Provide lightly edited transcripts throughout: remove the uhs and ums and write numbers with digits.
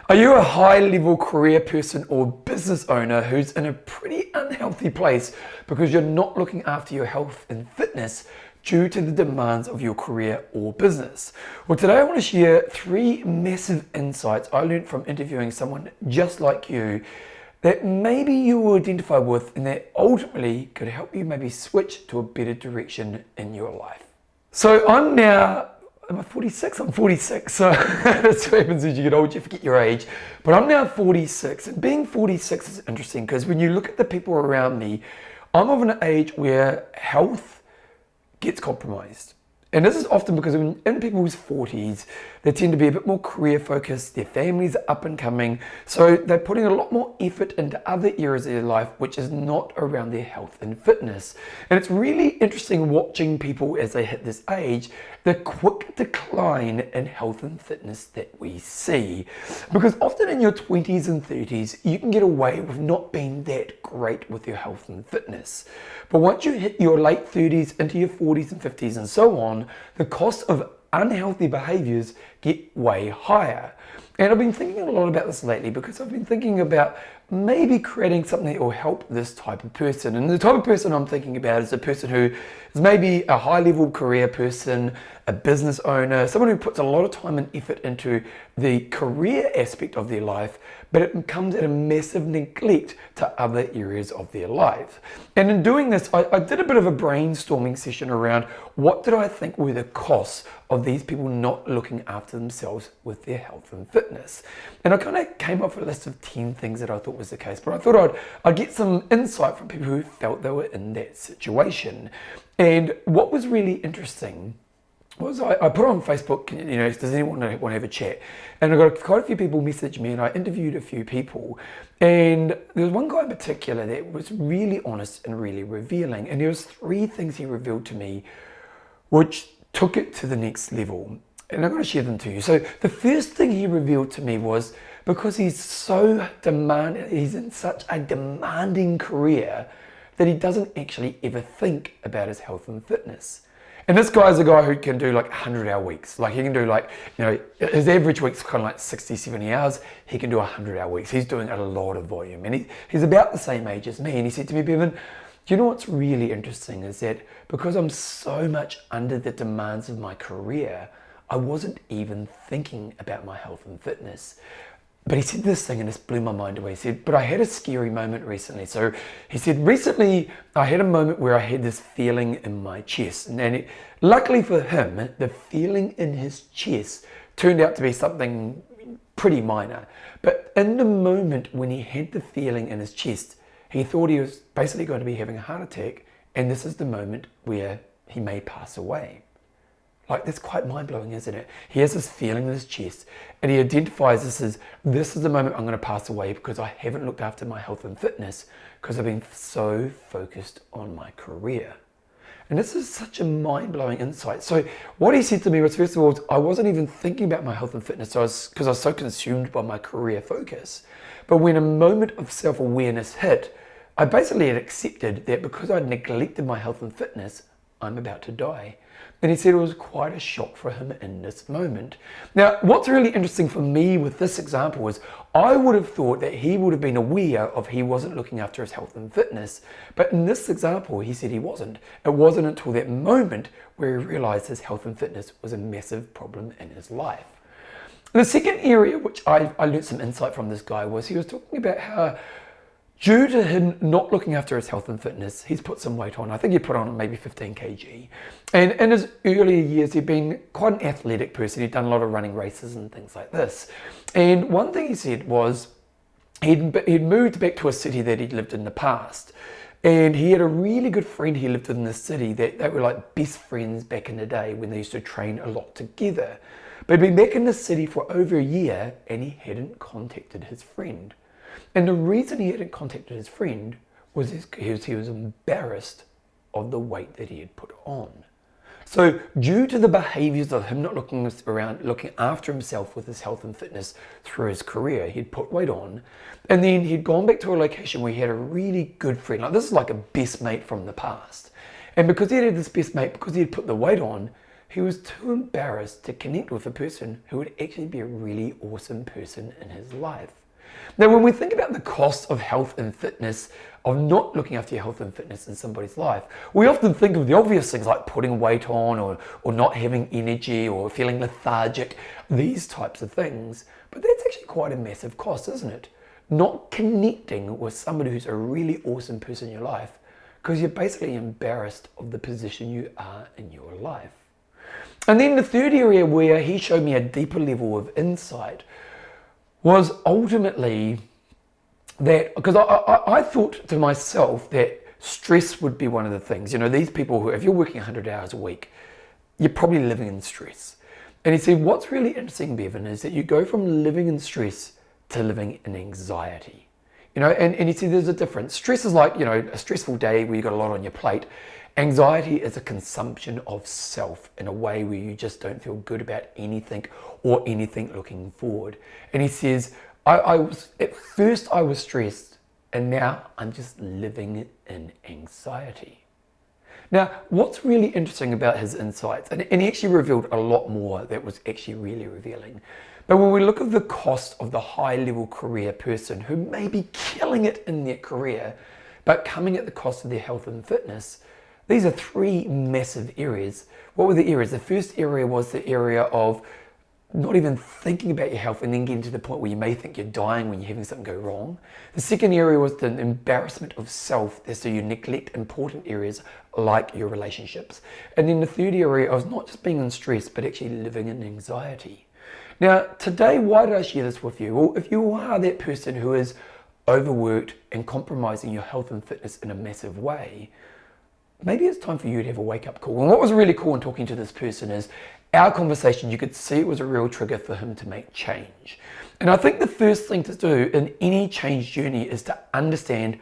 Are you a high-level career person or business owner who's in a pretty unhealthy place because you're not looking after your health and fitness due to the demands of your career or business? Well, today I want to share 3 massive insights I learned from interviewing someone just like you that maybe you will identify with and that ultimately could help you maybe switch to a better direction in your life. So am I 46? I'm 46. So that's what happens as you get old, you forget your age. But I'm now 46. And being 46 is interesting because when you look at the people around me, I'm of an age where health gets compromised. And this is often because in people's 40s, they tend to be a bit more career focused, their families are up and coming, so they're putting a lot more effort into other areas of their life, which is not around their health and fitness. And it's really interesting watching people as they hit this age, the quick decline in health and fitness that we see. Because often in your 20s and 30s, you can get away with not being that great with your health and fitness. But once you hit your late 30s into your 40s and 50s and so on, the cost of unhealthy behaviors get way higher. And I've been thinking a lot about this lately because I've been thinking about maybe creating something that will help this type of person. And the type of person I'm thinking about is a person who is maybe a high-level career person, a business owner, someone who puts a lot of time and effort into the career aspect of their life, but it comes at a massive neglect to other areas of their life. And in doing this, I did a bit of a brainstorming session around what did I think were the costs of these people not looking after themselves with their health and fitness. And I kind of came up with a list of 10 things that I thought was the case, but I thought I'd get some insight from people who felt they were in that situation. And what was really interesting was I put on Facebook, does anyone want to have a chat? And I got quite a few people message me and I interviewed a few people. And there was one guy in particular that was really honest and really revealing. And there was 3 things he revealed to me which took it to the next level. And I'm going to share them to you. So the first thing he revealed to me was because he's in such a demanding career that he doesn't actually ever think about his health and fitness. And this guy's a guy who can do like 100-hour weeks. Like he can do his average week's kind of like 60, 70 hours. He can do 100-hour weeks. He's doing a lot of volume. And he's about the same age as me. And he said to me, Bevan, do you know what's really interesting is that because I'm so much under the demands of my career, I wasn't even thinking about my health and fitness. But he said this thing and this blew my mind away. He said, but I had a scary moment recently. So he said, recently I had a moment where I had this feeling in my chest. And luckily for him, the feeling in his chest turned out to be something pretty minor. But in the moment when he had the feeling in his chest, he thought he was basically going to be having a heart attack. And this is the moment where he may pass away. Like, that's quite mind-blowing, isn't it? He has this feeling in his chest and he identifies this is the moment I'm going to pass away because I haven't looked after my health and fitness because I've been so focused on my career. And this is such a mind-blowing insight. So what he said to me was, first of all, I wasn't even thinking about my health and fitness because I was so consumed by my career focus. But when a moment of self-awareness hit, I basically had accepted that because I'd neglected my health and fitness, I'm about to die. And he said it was quite a shock for him in this moment. Now, what's really interesting for me with this example is I would have thought that he would have been aware of he wasn't looking after his health and fitness. But in this example, he said he wasn't. It wasn't until that moment where he realized his health and fitness was a massive problem in his life. The second area which I learned some insight from this guy was he was talking about how due to him not looking after his health and fitness, he's put some weight on. I think he put on maybe 15 kg. And in his earlier years, he'd been quite an athletic person. He'd done a lot of running races and things like this. And one thing he said was he'd moved back to a city that he'd lived in the past. And he had a really good friend he lived in the city that they were like best friends back in the day when they used to train a lot together. But he'd been back in the city for over a year and he hadn't contacted his friend. And the reason he hadn't contacted his friend was because he was embarrassed of the weight that he had put on. So due to the behaviors of him not looking after himself with his health and fitness through his career, he'd put weight on. And then he'd gone back to a location where he had a really good friend. Like, this is like a best mate from the past. And because he had this best mate, because he had put the weight on, he was too embarrassed to connect with a person who would actually be a really awesome person in his life. Now, when we think about the cost of health and fitness, of not looking after your health and fitness in somebody's life, we often think of the obvious things like putting weight on or not having energy or feeling lethargic, these types of things. But that's actually quite a massive cost, isn't it? Not connecting with somebody who's a really awesome person in your life because you're basically embarrassed of the position you are in your life. And then the third area where he showed me a deeper level of insight was ultimately that, because I thought to myself that stress would be one of the things. You know, these people who, if you're working 100 hours a week, you're probably living in stress. And he said, what's really interesting, Bevan, is that you go from living in stress to living in anxiety. You know, and he said there's a difference. Stress is like, you know, a stressful day where you've got a lot on your plate. Anxiety is a consumption of self in a way where you just don't feel good about anything or anything looking forward. And he says, at first I was stressed and now I'm just living in anxiety. Now, what's really interesting about his insights, and he actually revealed a lot more that was actually really revealing. But when we look at the cost of the high-level career person who may be killing it in their career, but coming at the cost of their health and fitness, these are three massive areas. What were the areas? The first area was the area of not even thinking about your health and then getting to the point where you may think you're dying when you're having something go wrong. The second area was the embarrassment of self, so you neglect important areas like your relationships. And then the third area was not just being in stress, but actually living in anxiety. Now, today, why did I share this with you? Well, if you are that person who is overworked and compromising your health and fitness in a massive way, maybe it's time for you to have a wake-up call. And what was really cool in talking to this person is our conversation, you could see it was a real trigger for him to make change. And I think the first thing to do in any change journey is to understand,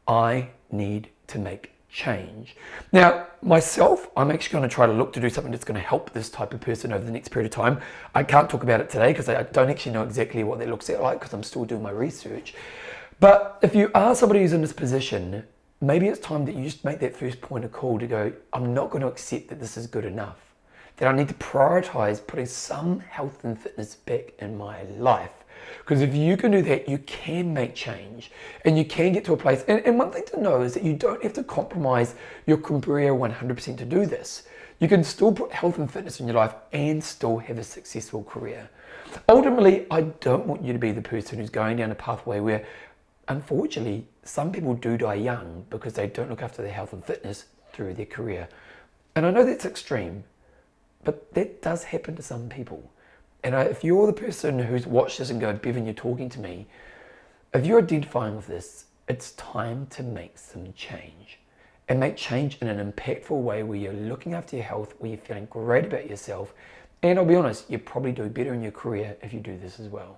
I need to make change. Now, myself, I'm actually going to try to look to do something that's going to help this type of person over the next period of time. I can't talk about it today because I don't actually know exactly what that looks like because I'm still doing my research. But if you are somebody who's in this position, maybe it's time that you just make that first point of call to go, I'm not going to accept that this is good enough. That I need to prioritize putting some health and fitness back in my life. Because if you can do that, you can make change and you can get to a place. And one thing to know is that you don't have to compromise your career 100% to do this. You can still put health and fitness in your life and still have a successful career. Ultimately, I don't want you to be the person who's going down a pathway where, unfortunately, some people do die young because they don't look after their health and fitness through their career. And I know that's extreme, but that does happen to some people. And if you're the person who's watched this and go, Bevan, you're talking to me, if you're identifying with this, it's time to make some change. And make change in an impactful way where you're looking after your health, where you're feeling great about yourself. And I'll be honest, you probably do better in your career if you do this as well.